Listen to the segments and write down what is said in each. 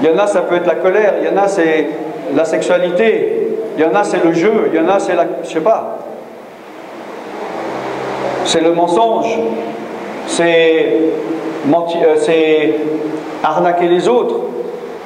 Il y en a, ça peut être la colère. Il y en a, c'est la sexualité. Il y en a, c'est le jeu. Il y en a, c'est la... je sais pas. C'est le mensonge. C'est arnaquer les autres.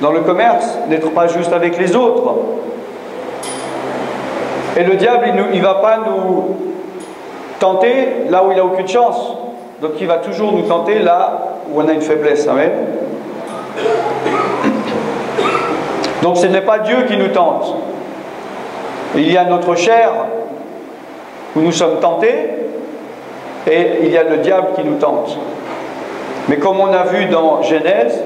Dans le commerce, n'être pas juste avec les autres. Et le diable, il ne va pas nous tenter là où il n'a aucune chance. Donc il va toujours nous tenter là où on a une faiblesse. Amen. Donc ce n'est pas Dieu qui nous tente. Il y a notre chair où nous sommes tentés et il y a le diable qui nous tente. Mais comme on a vu dans Genèse,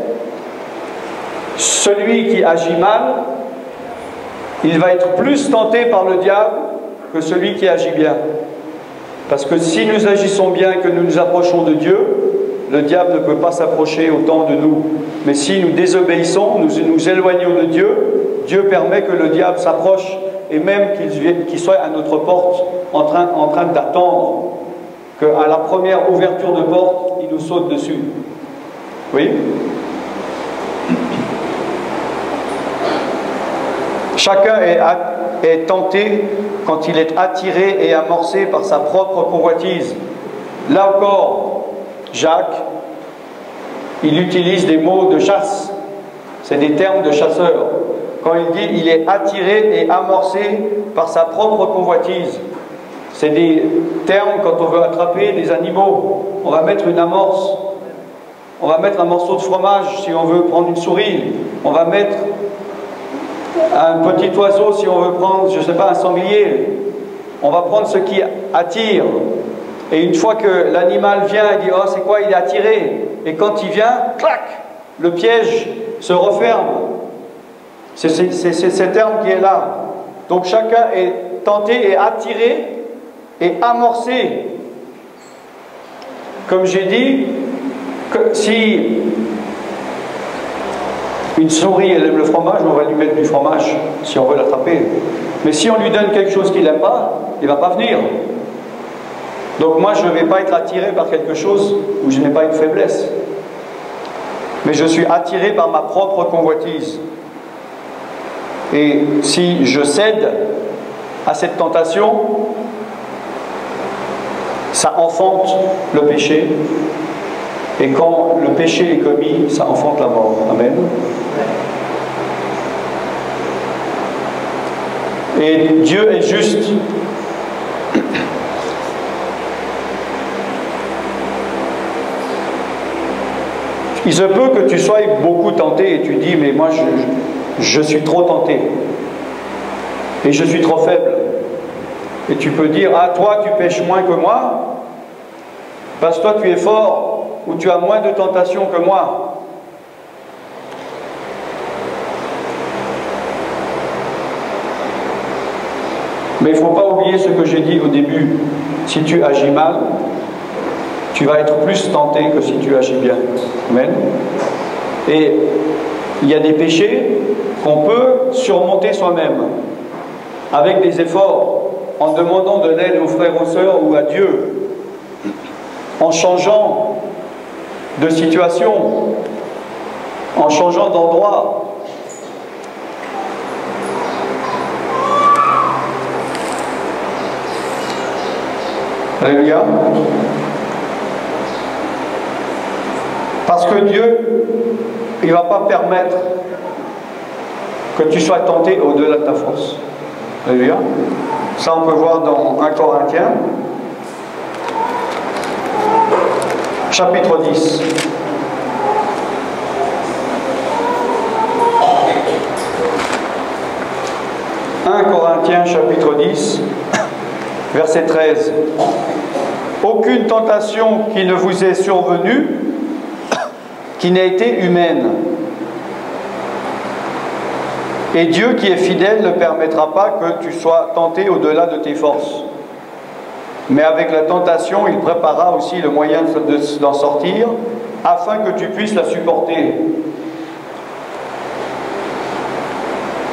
celui qui agit mal, il va être plus tenté par le diable que celui qui agit bien. Parce que si nous agissons bien, que nous nous approchons de Dieu, le diable ne peut pas s'approcher autant de nous. Mais si nous désobéissons, nous nous éloignons de Dieu, Dieu permet que le diable s'approche et même qu'il soit à notre porte en train d'attendre qu'à la première ouverture de porte, il nous saute dessus. Oui ? Chacun est tenté quand il est attiré et amorcé par sa propre convoitise. Là encore, Jacques, il utilise des mots de chasse. C'est des termes de chasseur. Quand il dit il est attiré et amorcé par sa propre convoitise. C'est des termes quand on veut attraper des animaux. On va mettre une amorce. On va mettre un morceau de fromage si on veut prendre une souris. On va mettre un petit oiseau si on veut prendre, je ne sais pas, un sanglier. On va prendre ce qui attire. Et une fois que l'animal vient, il dit « Oh, c'est quoi? Il est attiré. » Et quand il vient, clac, le piège se referme. C'est ce terme qui est là. Donc chacun est tenté et attiré et amorcé. Comme j'ai dit, que si une souris, elle aime le fromage, on va lui mettre du fromage, si on veut l'attraper. Mais si on lui donne quelque chose qu'il n'aime pas, il ne va pas venir. Donc moi, je ne vais pas être attiré par quelque chose où je n'ai pas une faiblesse. Mais je suis attiré par ma propre convoitise. Et si je cède à cette tentation, ça enfante le péché. Et quand le péché est commis, ça enfante la mort. Amen. Et Dieu est juste. Il se peut que tu sois beaucoup tenté et tu dis, mais moi je suis trop tenté. Et je suis trop faible. Et tu peux dire, ah toi tu pêches moins que moi, parce que toi tu es fort, ou tu as moins de tentations que moi. Mais il ne faut pas oublier ce que j'ai dit au début. Si tu agis mal, tu vas être plus tenté que si tu agis bien. Amen. Et il y a des péchés qu'on peut surmonter soi-même, avec des efforts, en demandant de l'aide aux frères, aux sœurs ou à Dieu, en changeant de situation, en changeant d'endroit. Alléluia. Parce que Dieu, il ne va pas permettre que tu sois tenté au-delà de ta force. Alléluia. Ça, on peut voir dans 1 Corinthiens, chapitre 10. « 1 Corinthiens, chapitre 10, verset 13. « Aucune tentation qui ne vous est survenue, qui n'a été humaine. Et Dieu qui est fidèle ne permettra pas que tu sois tenté au-delà de tes forces. Mais avec la tentation, il préparera aussi le moyen d'en sortir, afin que tu puisses la supporter. »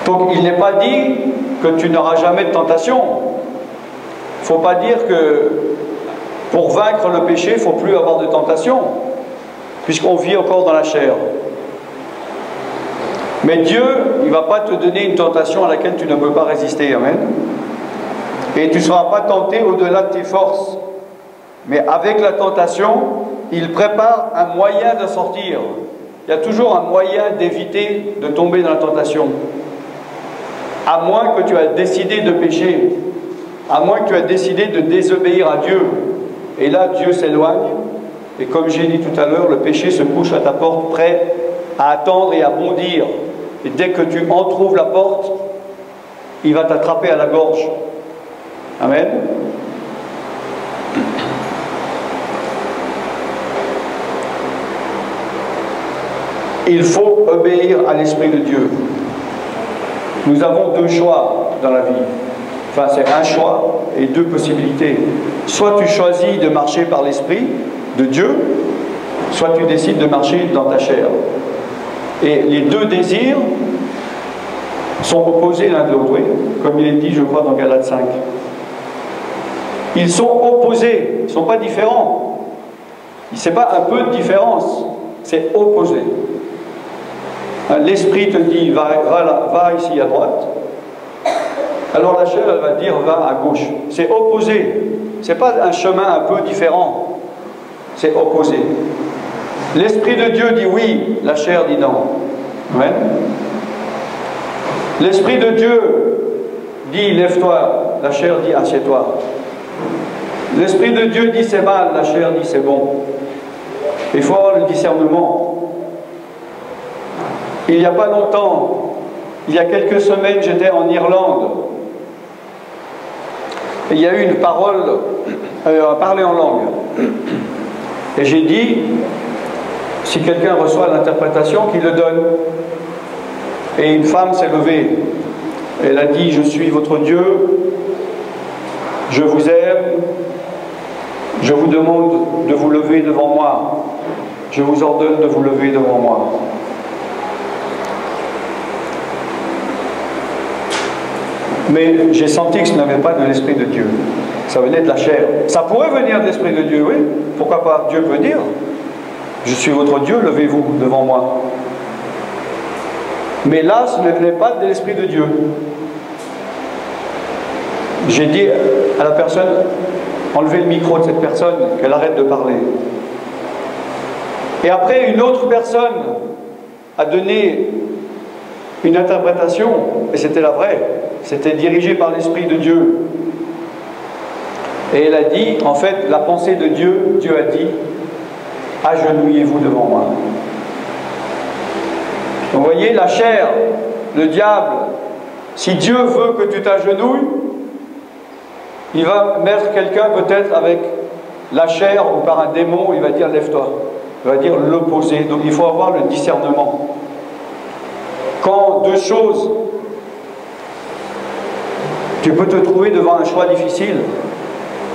Donc il n'est pas dit que tu n'auras jamais de tentation. Il ne faut pas dire que pour vaincre le péché, il ne faut plus avoir de tentation, puisqu'on vit encore dans la chair. Mais Dieu, il ne va pas te donner une tentation à laquelle tu ne peux pas résister. Amen. Et tu ne seras pas tenté au-delà de tes forces. Mais avec la tentation, il prépare un moyen de sortir. Il y a toujours un moyen d'éviter de tomber dans la tentation. À moins que tu aies décidé de pécher. À moins que tu aies décidé de désobéir à Dieu. Et là, Dieu s'éloigne. Et comme j'ai dit tout à l'heure, le péché se couche à ta porte, prêt à attendre et à bondir. Et dès que tu entrouvres la porte, il va t'attraper à la gorge. Amen. Il faut obéir à l'Esprit de Dieu. Nous avons deux choix dans la vie. Enfin, c'est un choix et deux possibilités. Soit tu choisis de marcher par l'Esprit de Dieu, soit tu décides de marcher dans ta chair. Et les deux désirs sont opposés l'un de l'autre, oui, comme il est dit, je crois, dans Galates 5. Ils sont opposés, ils ne sont pas différents. Ce n'est pas un peu de différence, c'est opposé. L'esprit te dit va ici à droite, alors la chair elle va dire va à gauche. C'est opposé, ce n'est pas un chemin un peu différent, c'est opposé. L'Esprit de Dieu dit oui, la chair dit non. Ouais. L'Esprit de Dieu dit lève-toi, la chair dit assieds-toi. L'Esprit de Dieu dit c'est mal, la chair dit c'est bon. Il faut avoir le discernement. Il n'y a pas longtemps, il y a quelques semaines, j'étais en Irlande. Et il y a eu une parole, parler en langue. Et j'ai dit, si quelqu'un reçoit l'interprétation, qu'il le donne. Et une femme s'est levée. Elle a dit, je suis votre Dieu, je vous aime, je vous demande de vous lever devant moi. Je vous ordonne de vous lever devant moi. Mais j'ai senti que ce n'avait pas de l'Esprit de Dieu. Ça venait de la chair. Ça pourrait venir de l'Esprit de Dieu, oui. Pourquoi pas? Dieu peut dire, je suis votre Dieu, levez-vous devant moi. Mais là, ce ne venait pas de l'Esprit de Dieu. J'ai dit à la personne, enlevez le micro de cette personne, qu'elle arrête de parler. Et après, une autre personne a donné une interprétation, et c'était la vraie. C'était dirigé par l'Esprit de Dieu. Et elle a dit, en fait, la pensée de Dieu, Dieu a dit, agenouillez-vous devant moi. Vous voyez, la chair, le diable, si Dieu veut que tu t'agenouilles, il va mettre quelqu'un peut-être avec la chair ou par un démon, il va dire lève-toi. Il va dire l'opposé. Donc il faut avoir le discernement. Quand deux choses, tu peux te trouver devant un choix difficile,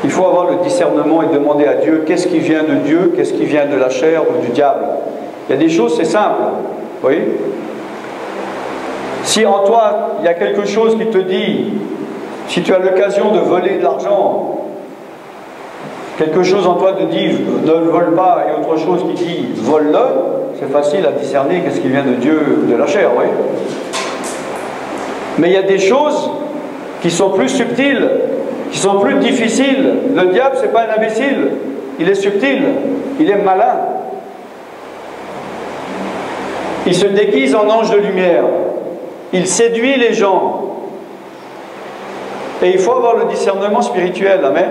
il faut avoir le discernement et demander à Dieu qu'est-ce qui vient de Dieu, qu'est-ce qui vient de la chair ou du diable. Il y a des choses, c'est simple. Oui. Si en toi, il y a quelque chose qui te dit, si tu as l'occasion de voler de l'argent, quelque chose en toi te dit ne le vole pas et autre chose qui dit vole-le, c'est facile à discerner qu'est-ce qui vient de Dieu ou de la chair, oui. Mais il y a des choses qui sont plus subtiles, qui sont plus difficiles. Le diable, ce n'est pas un imbécile, il est subtil, il est malin. Il se déguise en ange de lumière, il séduit les gens. Et il faut avoir le discernement spirituel, amen.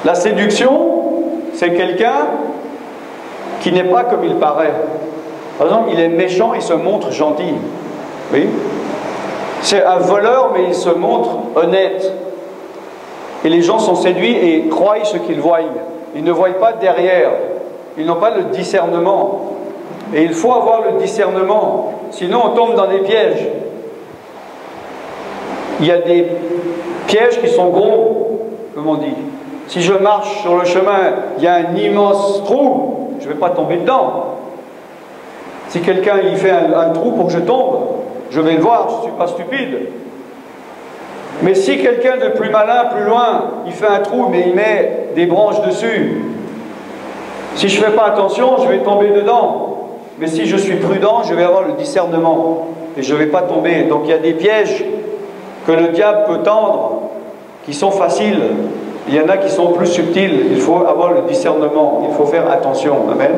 La séduction, c'est quelqu'un qui n'est pas comme il paraît. Par exemple, il est méchant, il se montre gentil. Oui. C'est un voleur, mais il se montre honnête. Et les gens sont séduits et croient ce qu'ils voient. Ils ne voient pas derrière. Ils n'ont pas le discernement. Et il faut avoir le discernement. Sinon, on tombe dans des pièges. Il y a des pièges qui sont gros, comme on dit. Si je marche sur le chemin, il y a un immense trou, je ne vais pas tomber dedans. Si quelqu'un il fait un trou pour que je tombe, je vais le voir, je ne suis pas stupide. Mais si quelqu'un de plus malin, plus loin, il fait un trou, mais il met des branches dessus, si je ne fais pas attention, je vais tomber dedans. mais si je suis prudent, je vais avoir le discernement et je ne vais pas tomber. Donc il y a des pièges que le diable peut tendre qui sont faciles. Il y en a qui sont plus subtils. Il faut avoir le discernement, il faut faire attention. Amen.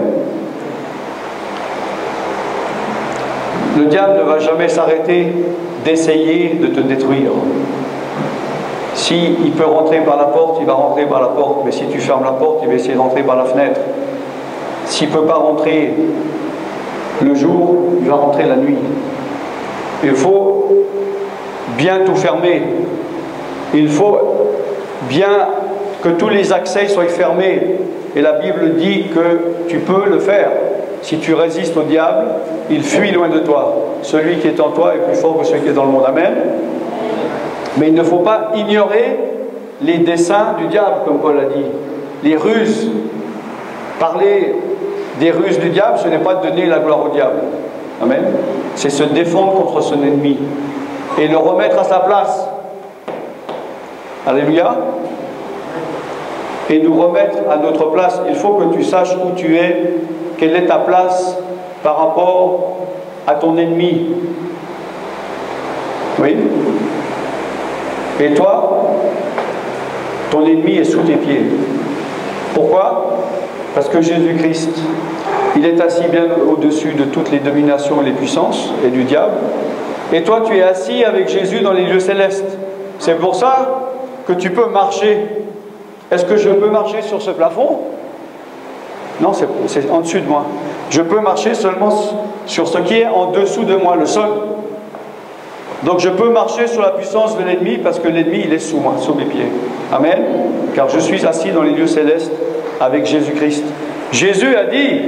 Le diable ne va jamais s'arrêter d'essayer de te détruire. S'il peut rentrer par la porte, il va rentrer par la porte. Mais si tu fermes la porte, il va essayer de rentrer par la fenêtre. S'il ne peut pas rentrer le jour, il va rentrer la nuit. Il faut bien tout fermer. Il faut bien que tous les accès soient fermés. Et la Bible dit que tu peux le faire. Si tu résistes au diable, il fuit loin de toi. Celui qui est en toi est plus fort que celui qui est dans le monde. Amen. Mais il ne faut pas ignorer les desseins du diable, comme Paul a dit. Les ruses. Parler des ruses du diable, ce n'est pas donner la gloire au diable. Amen. C'est se défendre contre son ennemi et le remettre à sa place. Alléluia. Et nous remettre à notre place. Il faut que tu saches où tu es, quelle est ta place par rapport à ton ennemi. Oui. Et toi, ton ennemi est sous tes pieds. Pourquoi? Parce que Jésus-Christ, il est assis bien au-dessus de toutes les dominations et les puissances et du diable. Et toi, tu es assis avec Jésus dans les lieux célestes. C'est pour ça que tu peux marcher. Est-ce que je peux marcher sur ce plafond? Non, c'est en dessus de moi. Je peux marcher seulement sur ce qui est en dessous de moi, le sol. Donc je peux marcher sur la puissance de l'ennemi parce que l'ennemi, il est sous moi, sous mes pieds. Amen. Car je suis assis dans les lieux célestes avec Jésus-Christ. Jésus a dit,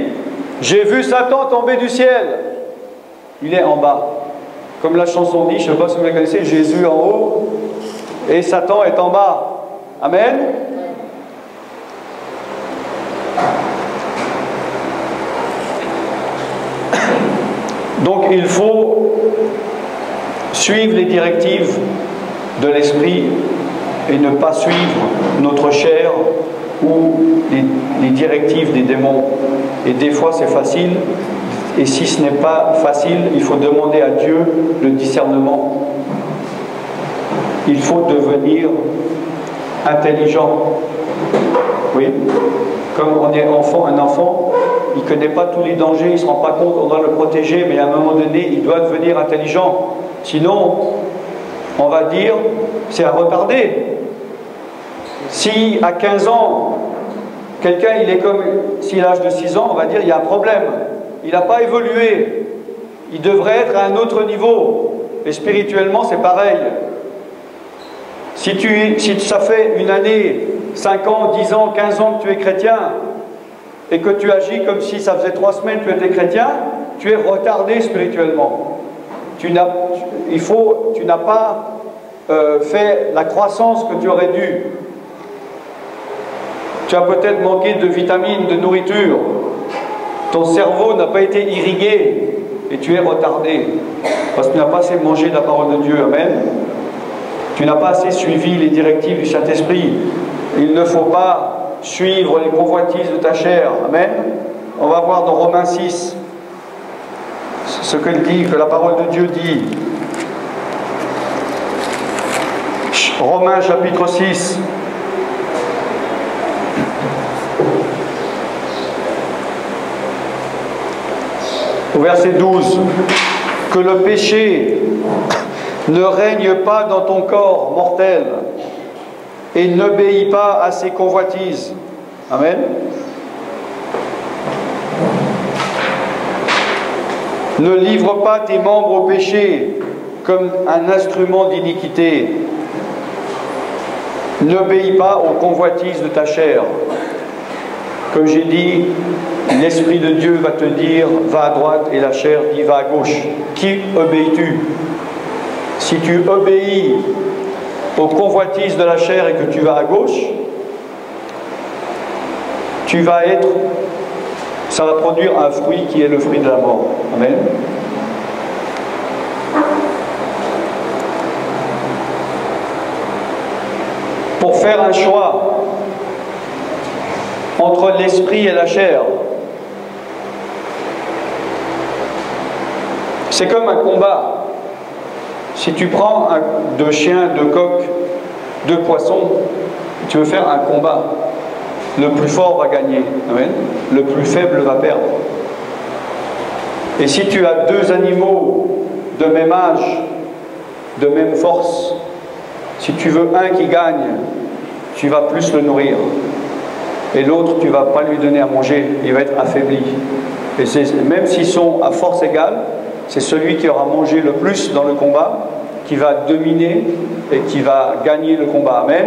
j'ai vu Satan tomber du ciel. Il est en bas. Comme la chanson dit, je ne sais pas si vous la connaissez, Jésus en haut et Satan est en bas. Amen. Donc il faut suivre les directives de l'esprit et ne pas suivre notre chair ou les directives des démons. Et des fois c'est facile, et si ce n'est pas facile, il faut demander à Dieu le discernement. Il faut devenir intelligent. Oui, comme on est enfant, un enfant, il ne connaît pas tous les dangers, il ne se rend pas compte, on doit le protéger, mais à un moment donné, il doit devenir intelligent. Sinon, on va dire, c'est à retarder. Si à 15 ans, quelqu'un, il est comme, s'il a l'âge de 6 ans, on va dire, il y a un problème. Il n'a pas évolué. Il devrait être à un autre niveau. Et spirituellement, c'est pareil. Si ça fait une année, 5 ans, 10 ans, 15 ans que tu es chrétien, et que tu agis comme si ça faisait 3 semaines que tu étais chrétien, tu es retardé spirituellement. Tu n'as pas fait la croissance que tu aurais dû. Tu as peut-être manqué de vitamines, de nourriture. Ton cerveau n'a pas été irrigué et tu es retardé. Parce que tu n'as pas assez mangé de la parole de Dieu. Amen. Tu n'as pas assez suivi les directives du Saint-Esprit. Il ne faut pas suivre les convoitises de ta chair. Amen. On va voir dans Romains 6 ce qu'elle dit, que la parole de Dieu dit. Romains chapitre 6. Au verset 12. Que le péché ne règne pas dans ton corps mortel et n'obéis pas à ses convoitises. Amen. Ne livre pas tes membres au péché comme un instrument d'iniquité. N'obéis pas aux convoitises de ta chair. Comme j'ai dit, l'Esprit de Dieu va te dire, va à droite, et la chair dit, va à gauche. Qui obéis-tu? Si tu obéis aux convoitises de la chair et que tu vas à gauche, ça va produire un fruit qui est le fruit de la mort. Amen. Pour faire un choix entre l'esprit et la chair, C'est comme un combat. Si tu prends deux chiens, deux coqs, deux poissons, tu veux faire un combat, le plus fort va gagner. Amen. Le plus faible va perdre. Et si tu as deux animaux de même âge, de même force, si tu veux un qui gagne, tu vas plus le nourrir. Et l'autre, tu ne vas pas lui donner à manger, il va être affaibli. Et même s'ils sont à force égale, c'est celui qui aura mangé le plus dans le combat qui va dominer et qui va gagner le combat. Amen.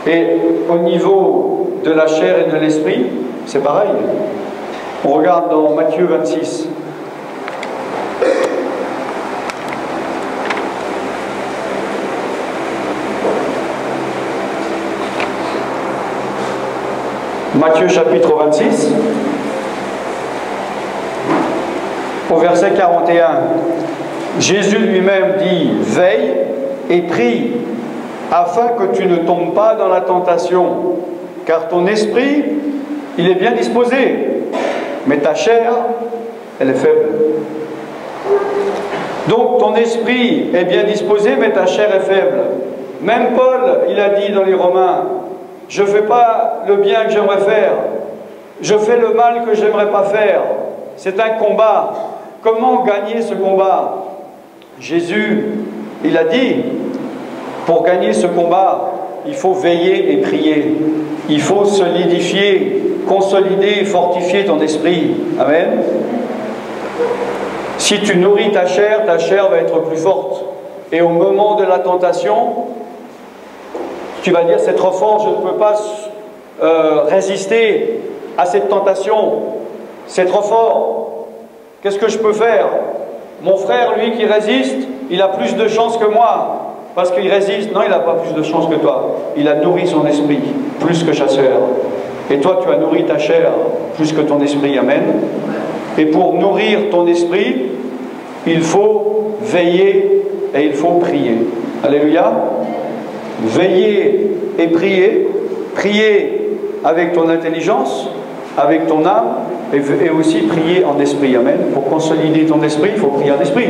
Et au niveau de la chair et de l'esprit, c'est pareil. On regarde dans Matthieu 26. Matthieu chapitre 26, au verset 41. Jésus lui-même dit « Veille et prie, afin que tu ne tombes pas dans la tentation, car ton esprit, il est bien disposé, mais ta chair, elle est faible. » Donc ton esprit est bien disposé, mais ta chair est faible. Même Paul, il a dit dans les Romains, « Je ne fais pas le bien que j'aimerais faire, je fais le mal que j'aimerais pas faire. » C'est un combat. Comment gagner ce combat? Jésus, il a dit, pour gagner ce combat, il faut veiller et prier. Il faut solidifier, consolider, fortifier ton esprit. Amen. Si tu nourris ta chair va être plus forte. Et au moment de la tentation, tu vas dire, c'est trop fort, je ne peux pas résister à cette tentation. C'est trop fort. Qu'est-ce que je peux faire? Mon frère, lui, qui résiste, il a plus de chance que moi. Parce qu'il résiste. Non, il n'a pas plus de chance que toi. Il a nourri son esprit, plus que chasseur. Et toi, tu as nourri ta chair, plus que ton esprit. Amen. Et pour nourrir ton esprit, il faut veiller et il faut prier. Alléluia. Veiller et prier. Prier avec ton intelligence, avec ton âme, et aussi prier en esprit. Amen. Pour consolider ton esprit, il faut prier en esprit.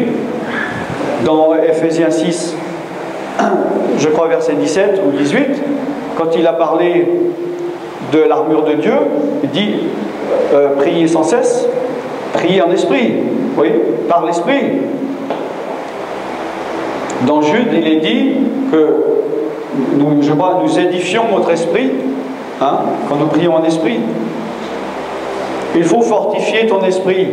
Dans Ephésiens 6, je crois verset 17 ou 18, quand il a parlé de l'armure de Dieu, il dit priez sans cesse, priez en esprit. Oui, par l'esprit. Dans Jude, il est dit que nous édifions notre esprit, hein, quand nous prions en esprit. Il faut fortifier ton esprit.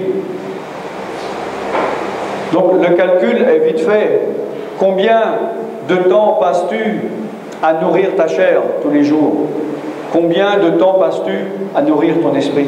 Donc le calcul est vite fait. Combien de temps passes-tu à nourrir ta chair tous les jours? Combien de temps passes-tu à nourrir ton esprit?